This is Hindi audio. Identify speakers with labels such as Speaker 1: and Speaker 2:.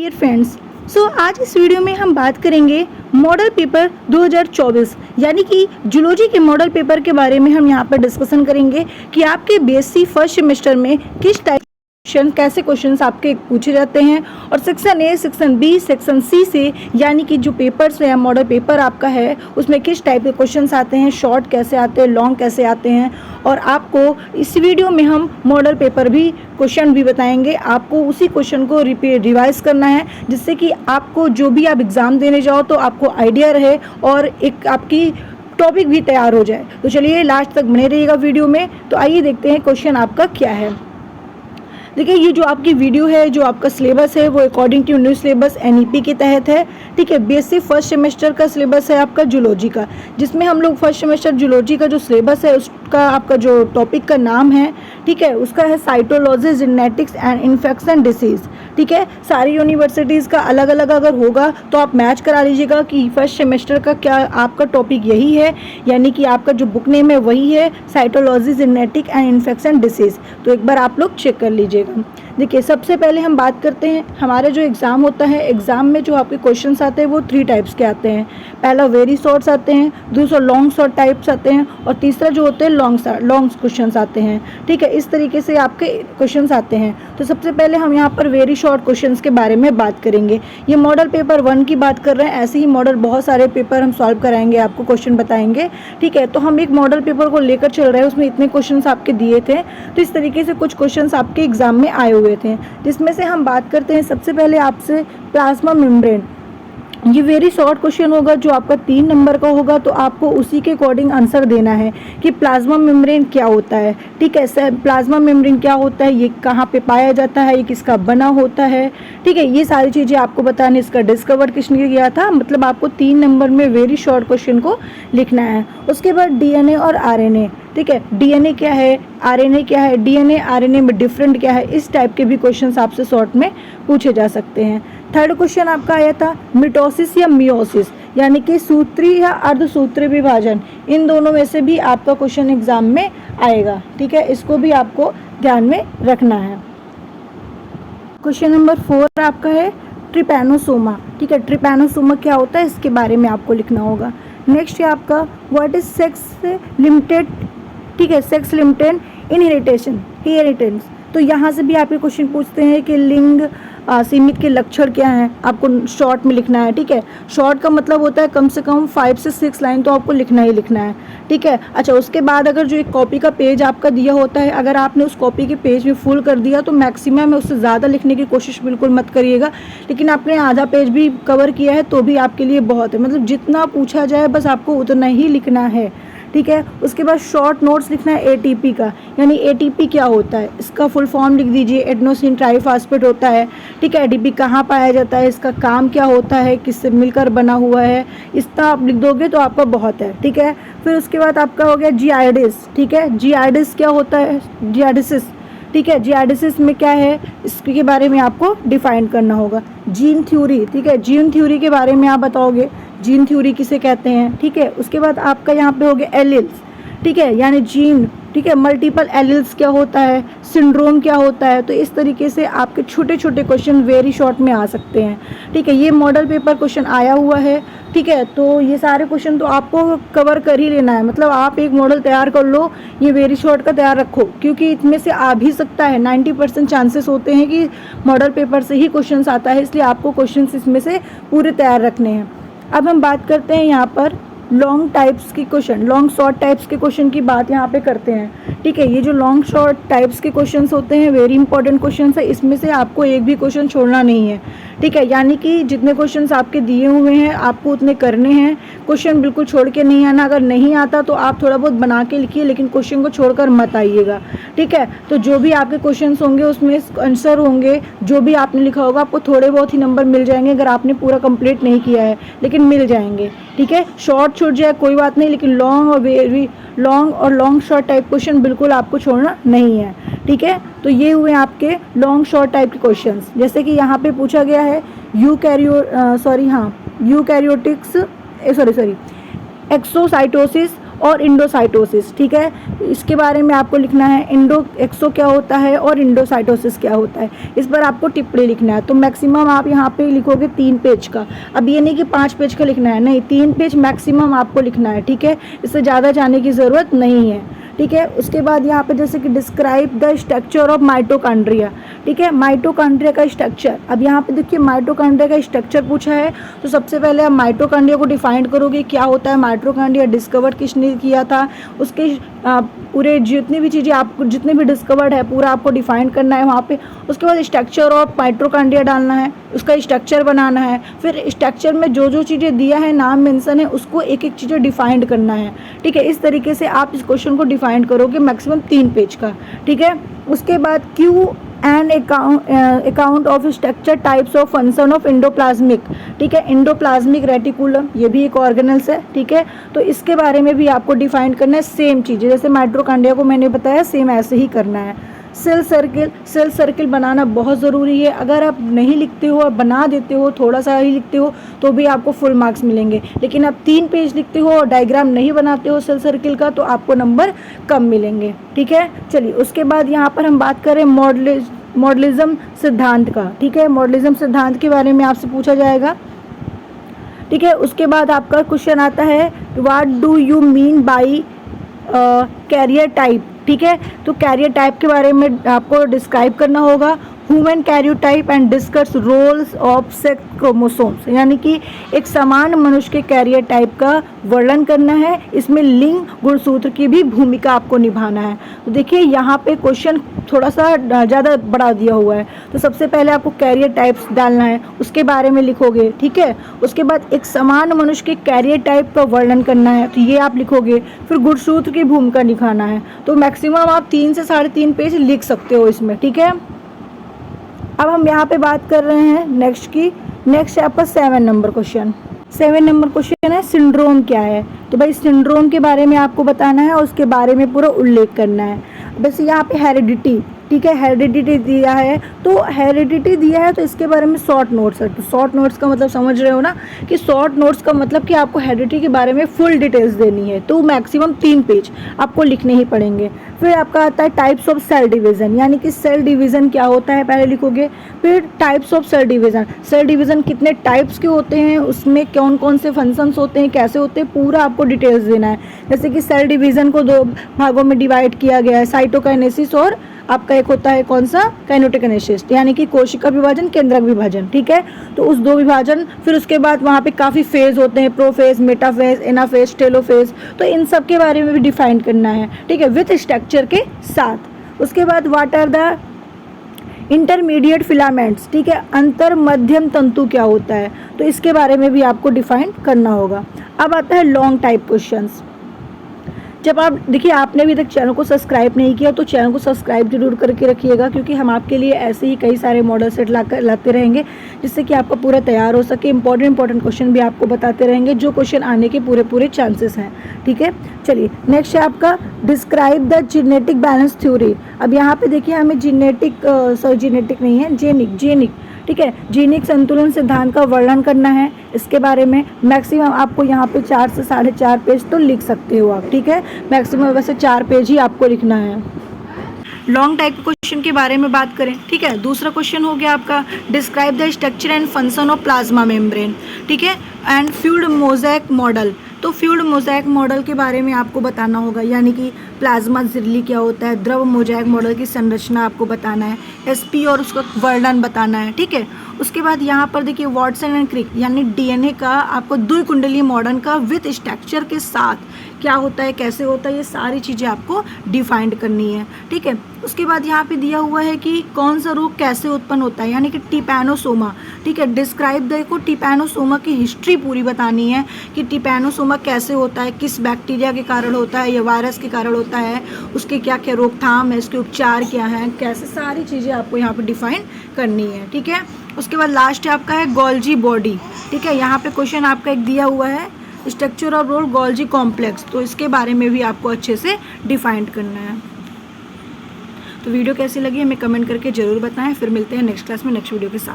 Speaker 1: डियर फ्रेंड्स, आज इस वीडियो में हम बात करेंगे मॉडल पेपर 2024 यानी कि जूलॉजी के मॉडल पेपर के बारे में। हम यहाँ पर डिस्कशन करेंगे कि आपके बीएससी फर्स्ट सेमेस्टर में किस टाइप कैसे क्वेश्चंस आपके पूछे जाते हैं और section A, section B, section C से यानी कि जो पेपर्स या मॉडल पेपर आपका है उसमें किस टाइप के क्वेश्चंस आते हैं, शॉर्ट कैसे आते हैं, लॉन्ग कैसे आते हैं। और आपको इस वीडियो में हम मॉडल पेपर भी क्वेश्चन भी बताएंगे। आपको उसी क्वेश्चन को रिवाइज करना है जिससे कि आपको जो भी आप एग्ज़ाम देने जाओ तो आपको आइडिया रहे और एक आपकी टॉपिक भी तैयार हो जाए। तो चलिए लास्ट तक बने रहिएगा वीडियो में। तो आइए देखते हैं क्वेश्चन आपका क्या है। देखिए, ये जो आपकी वीडियो है, जो आपका सिलेबस है वो according to new syllabus NEP के तहत है। ठीक है, बीएससी फर्स्ट सेमेस्टर का सिलेबस है आपका जूलॉजी का, जिसमें हम लोग फर्स्ट सेमेस्टर जूलॉजी का जो सिलेबस है उसका आपका जो टॉपिक का नाम है, ठीक है, उसका है cytology, genetics and infection disease. ठीक है, सारी यूनिवर्सिटीज़ का अलग अलग अगर होगा तो आप मैच करा लीजिएगा कि फर्स्ट सेमेस्टर का क्या आपका टॉपिक यही है, यानी कि आपका जो बुक नेम है वही है cytology, genetic and infection disease. तो एक बार आप लोग चेक कर लीजिएगा। देखिए, सबसे पहले हम बात करते हैं हमारे जो एग्ज़ाम होता है, एग्ज़ाम में जो आपके क्वेश्चंस आते हैं वो 3 टाइप्स के आते हैं। पहला वेरी शॉर्ट्स आते हैं, दूसरा लॉन्ग शॉर्ट टाइप्स आते हैं और तीसरा जो होते हैं लॉन्ग क्वेश्चंस आते हैं। ठीक है, इस तरीके से आपके क्वेश्चंस आते हैं। तो सबसे पहले हम यहाँ पर वेरी शॉर्ट क्वेश्चंस के बारे में बात करेंगे। ये मॉडल पेपर 1 की बात कर रहे हैं, ऐसे ही मॉडल बहुत सारे पेपर हम सॉल्व कराएंगे, आपको क्वेश्चन बताएंगे। ठीक है, तो हम एक मॉडल पेपर को लेकर चल रहे हैं, उसमें इतने क्वेश्चन आपके दिए थे। तो इस तरीके से कुछ क्वेश्चन आपके एग्जाम में आए हुए थे, जिसमें से हम बात करते हैं सबसे पहले आपसे प्लाज्मा मेम्ब्रेन। ये वेरी शॉर्ट क्वेश्चन होगा जो आपका 3 नंबर का होगा। तो आपको उसी के अकॉर्डिंग आंसर देना है कि प्लाज्मा मेम्ब्रेन क्या होता है। ठीक है सर, प्लाज्मा मेम्ब्रेन क्या होता है, ये कहाँ पे पाया जाता है, ये किसका बना होता है। ठीक है, ये सारी चीज़ें आपको बताने, इसका डिस्कवर किसने किया था। मतलब आपको 3 नंबर में वेरी शॉर्ट क्वेश्चन को लिखना है। उसके बाद डीएनए और आरएनए। ठीक है, डीएनए क्या है, आरएनए क्या है, डीएनए आरएनए में डिफरेंट क्या है, इस टाइप के भी क्वेश्चंस आपसे शॉर्ट में पूछे जा सकते हैं। थर्ड क्वेश्चन आपका आया था मिटोसिस या मियोसिस, यानी कि सूत्री या अर्धसूत्री विभाजन। इन दोनों में से भी आपका क्वेश्चन एग्जाम में आएगा। ठीक है, इसको भी आपको ध्यान में रखना है। क्वेश्चन नंबर 4 आपका है ट्रिपैनोसोमा। ठीक है, ट्रिपैनोसोमा क्या होता है इसके बारे में आपको लिखना होगा। नेक्स्ट है आपका व्हाट इज सेक्स लिमिटेड। ठीक है, सेक्स लिमिटेड इनहेरिटेंस। तो यहाँ से भी आपके क्वेश्चन पूछते हैं कि लिंग सीमित के लक्षण क्या हैं, आपको शॉर्ट में लिखना है। ठीक है, शॉर्ट का मतलब होता है कम से कम 5 से 6 लाइन तो आपको लिखना ही लिखना है। ठीक है, अच्छा, उसके बाद अगर जो एक कॉपी का पेज आपका दिया होता है, अगर आपने उस कॉपी के पेज में फुल कर दिया तो मैक्सिमम में उससे ज़्यादा लिखने की कोशिश बिल्कुल मत करिएगा। लेकिन आपने आधा पेज भी कवर किया है तो भी आपके लिए बहुत है। मतलब जितना पूछा जाए बस आपको उतना ही लिखना है। ठीक है, उसके बाद शॉर्ट नोट्स लिखना है एटीपी का, यानी एटीपी क्या होता है इसका फुल फॉर्म लिख दीजिए। एडेनोसिन ट्राइफॉस्फेट होता है। ठीक है, एटीपी कहाँ पाया जाता है, इसका काम क्या होता है, किससे मिलकर बना हुआ है, इतना आप लिख दोगे तो आपका बहुत है। ठीक है, फिर उसके बाद आपका हो गया जीआईडिस। ठीक है, जीआईडिस क्या होता है, जीआईडिसिस। ठीक है, जीआईडिसिस में क्या है इसके बारे में आपको डिफाइन करना होगा। Gene theory. ठीक है, जीन थ्योरी के बारे में आप बताओगे जीन थ्योरी किसे कहते हैं। ठीक है, उसके बाद आपका यहाँ पे हो गया एलिल्स। ठीक है, यानी जीन। ठीक है, मल्टीपल एलिल्स क्या होता है, सिंड्रोम क्या होता है। तो इस तरीके से आपके छोटे छोटे क्वेश्चन वेरी शॉर्ट में आ सकते हैं। ठीक है, ये मॉडल पेपर क्वेश्चन आया हुआ है। ठीक है, तो ये सारे क्वेश्चन तो आपको कवर कर ही लेना है। मतलब आप एक मॉडल तैयार कर लो, ये वेरी शॉर्ट का तैयार रखो, क्योंकि इसमें से आ भी सकता है। 90% चांसेस होते हैं कि मॉडल पेपर से ही क्वेश्चन आता है, इसलिए आपको क्वेश्चन इसमें से पूरे तैयार रखने हैं। अब हम बात करते हैं यहाँ पर लॉन्ग टाइप्स की क्वेश्चन, लॉन्ग शॉर्ट टाइप्स के क्वेश्चन की बात यहाँ पे करते हैं। ठीक है, ये जो लॉन्ग शॉर्ट टाइप्स के क्वेश्चंस होते हैं वेरी इंपॉर्टेंट क्वेश्चंस है, इसमें से आपको एक भी क्वेश्चन छोड़ना नहीं है। ठीक है, यानी कि जितने क्वेश्चंस आपके दिए हुए हैं आपको उतने करने हैं, क्वेश्चन बिल्कुल छोड़ के नहीं आना। अगर नहीं आता तो आप थोड़ा बहुत बना के लिखिए, लेकिन क्वेश्चन को छोड़कर मत आइएगा। ठीक है, तो जो भी आपके क्वेश्चन होंगे उसमें आंसर होंगे, जो भी आपने लिखा होगा आपको थोड़े बहुत ही नंबर मिल जाएंगे अगर आपने पूरा कंप्लीट नहीं किया है, लेकिन मिल जाएंगे। ठीक है, शॉर्ट छूट जाए कोई बात नहीं, लेकिन लॉन्ग और लॉन्ग शॉर्ट टाइप क्वेश्चन बिल्कुल आपको छोड़ना नहीं है। ठीक है, तो ये हुए आपके लॉन्ग शॉर्ट टाइप के क्वेश्चंस। जैसे कि यहाँ पे पूछा गया है यूकैरियोटिक्स एक्सोसाइटोसिस और इंडोसाइटोसिस। ठीक है, इसके बारे में आपको लिखना है एक्सो क्या होता है और इंडोसाइटोसिस क्या होता है, इस पर आपको टिप्पणी लिखना है। तो मैक्सिमम आप यहाँ पे लिखोगे 3 पेज का। अब ये नहीं कि 5 पेज का लिखना है, नहीं, 3 पेज मैक्सिमम आपको लिखना है। ठीक है, इससे ज़्यादा जाने की ज़रूरत नहीं है। ठीक है, उसके बाद यहाँ पे जैसे कि describe the structure of mitochondria. ठीक है, माइटोकॉन्ड्रिया का स्ट्रक्चर। अब यहाँ पे देखिए माइटोकॉन्ड्रिया का स्ट्रक्चर पूछा है, तो सबसे पहले आप माइटोकॉन्ड्रिया को डिफाइन करोगे, क्या होता है माइटोकॉन्ड्रिया, डिस्कवर किसने किया था, उसके पूरे जितनी भी चीज़ें आपको जितने भी डिस्कवर्ड है पूरा आपको डिफाइन करना है वहाँ पे। उसके बाद स्ट्रक्चर ऑफ माइटोकॉन्ड्रिया डालना है, उसका स्ट्रक्चर बनाना है, फिर स्ट्रक्चर में जो जो चीज़ें दिया है नाम मेंशन है उसको एक एक चीज़ें डिफाइंड करना है। ठीक है, इस तरीके से आप इस क्वेश्चन को डिफाइन करोगे मैक्सिमम 3 पेज का। ठीक है, उसके बाद Q and account of structure types of function of endoplasmic. ठीक है, इंडोप्लाज्मिक रेटिकुलम ये भी एक ऑर्गेनल्स है। ठीक है, तो इसके बारे में भी आपको डिफाइन करना है। सेम चीज़ें जैसे माइटोकॉन्ड्रिया को मैंने बताया सेम ऐसे ही करना है। सेल सर्किल बनाना बहुत ज़रूरी है। अगर आप नहीं लिखते हो और बना देते हो, थोड़ा सा ही लिखते हो तो भी आपको फुल मार्क्स मिलेंगे, लेकिन आप 3 पेज लिखते हो और डायग्राम नहीं बनाते हो सेल सर्किल का तो आपको नंबर कम मिलेंगे। ठीक है, चलिए उसके बाद यहाँ पर हम बात करें मॉडलिज्म सिद्धांत का। ठीक है, मॉडलिज्म सिद्धांत के बारे में आपसे पूछा जाएगा। ठीक है, उसके बाद आपका क्वेश्चन आता है what do you mean by karyotype. ठीक है, तो कैरियर टाइप के बारे में आपको डिस्क्राइब करना होगा। Human karyotype and discuss roles of sex chromosomes, यानी कि एक समान मनुष्य के कैरियर टाइप का वर्णन करना है। इसमें लिंग गुणसूत्र की भी भूमिका आपको निभाना है। तो देखिए यहाँ पे क्वेश्चन थोड़ा सा ज़्यादा बढ़ा दिया हुआ है। तो सबसे पहले आपको कैरियर टाइप्स डालना है, उसके बारे में लिखोगे। ठीक है, उसके बाद एक समान मनुष्य के कैरियर टाइप का वर्णन करना है, तो ये आप लिखोगे। फिर गुणसूत्र की भूमिका निभाना है। तो मैक्सिमम आप 3 से 3.5 पेज लिख सकते हो इसमें। ठीक है, अब हम यहाँ पे बात कर रहे हैं नेक्स्ट की। नेक्स्ट है आपका 7 नंबर क्वेश्चन। 7 नंबर क्वेश्चन है सिंड्रोम क्या है। तो भाई सिंड्रोम के बारे में आपको बताना है और उसके बारे में पूरा उल्लेख करना है। बस यहाँ पे हेरिडिटी, ठीक है, हेरिडिटी दिया है, तो हेरिडिटी दिया है तो इसके बारे में शॉर्ट नोट्स है। तो शॉर्ट नोट्स का मतलब समझ रहे हो ना, कि शॉर्ट नोट्स का मतलब कि आपको हेरिडिटी के बारे में फुल डिटेल्स देनी है, तो मैक्सिमम 3 पेज आपको लिखने ही पड़ेंगे। फिर आपका आता है टाइप्स ऑफ सेल डिवीज़न, यानी कि सेल डिवीज़न क्या होता है पहले लिखोगे। फिर टाइप्स ऑफ सेल डिवीज़न कितने टाइप्स के होते हैं, उसमें कौन कौन से फंक्शंस होते हैं, कैसे होते हैं, पूरा आपको डिटेल्स देना है। जैसे कि सेल डिवीज़न को 2 भागों में डिवाइड किया गया है, साइटोकाइनेसिस और आपका एक होता है कौन सा, काइनेटोकाइनेसिस, यानी कि कोशिका विभाजन, केंद्रक विभाजन। ठीक है, तो उस 2 विभाजन, फिर उसके बाद वहाँ पे काफ़ी फेज होते हैं, प्रोफेज, मेटाफेज, एनाफेज, टेलोफेज, तो इन सब के बारे में भी डिफाइन करना है। ठीक है, विथ स्ट्रक्चर के साथ। उसके बाद what are the intermediate filaments. ठीक है, अंतर मध्यम तंतु क्या होता है, तो इसके बारे में भी आपको डिफाइन करना होगा। अब आता है लॉन्ग टाइप क्वेश्चंस। जब आप देखिए आपने अभी तक चैनल को सब्सक्राइब नहीं किया तो चैनल को सब्सक्राइब जरूर करके रखिएगा, क्योंकि हम आपके लिए ऐसे ही कई सारे मॉडल सेट लाते रहेंगे, जिससे कि आपका पूरा तैयार हो सके। इंपॉर्टेंट क्वेश्चन भी आपको बताते रहेंगे, जो क्वेश्चन आने के पूरे चांसेस हैं। ठीक है, चलिए नेक्स्ट है आपका describe the genetic balance theory. अब यहाँ पे देखिए हमें जेनेटिक नहीं है, जेनिक, ठीक है, जीनिक संतुलन सिद्धांत का वर्णन करना है। इसके बारे में मैक्सिमम आपको यहाँ पे 4 से 4.5 पेज तो लिख सकते हो आप। ठीक है, मैक्सिमम वैसे 4 पेज ही आपको लिखना है। लॉन्ग टाइप क्वेश्चन के बारे में बात करें, ठीक है, दूसरा क्वेश्चन हो गया आपका describe the structure and function of plasma membrane. ठीक है, एंड फ्लूइड मोज़ेक मॉडल। तो फ्लूइड मोज़ेक मॉडल के बारे में आपको बताना होगा, यानी कि प्लाज्मा झिल्ली क्या होता है, द्रव मोज़ेक मॉडल की संरचना आपको बताना है, एसपी और उसका वर्णन बताना है। ठीक है, उसके बाद यहाँ पर देखिए वाटसन एंड क्रिक, यानी डीएनए का आपको द्विकुंडलीय मॉडल का विथ स्ट्रक्चर के साथ क्या होता है, कैसे होता है, ये सारी चीज़ें आपको डिफाइंड करनी है। ठीक है, उसके बाद यहाँ पे दिया हुआ है कि कौन सा रोग कैसे उत्पन्न होता है, यानी कि टिपैनोसोमा। ठीक है, डिस्क्राइब द को टिपैनोसोमा की हिस्ट्री पूरी बतानी है कि टिपैनोसोमा कैसे होता है, किस बैक्टीरिया के कारण होता है या वायरस के कारण होता है, उसके क्या क्या रोकथाम है, उसके उपचार क्या हैं, कैसे, सारी चीज़ें आपको यहाँ पर डिफाइन करनी है। ठीक है, उसके बाद लास्ट आपका है गोल्जी बॉडी। ठीक है, यहाँ पे क्वेश्चन आपका एक दिया हुआ है structure of role Golgi complex, तो इसके बारे में भी आपको अच्छे से डिफाइन करना है। तो वीडियो कैसी लगी हमें कमेंट करके ज़रूर बताएं। फिर मिलते हैं नेक्स्ट क्लास में नेक्स्ट वीडियो के साथ।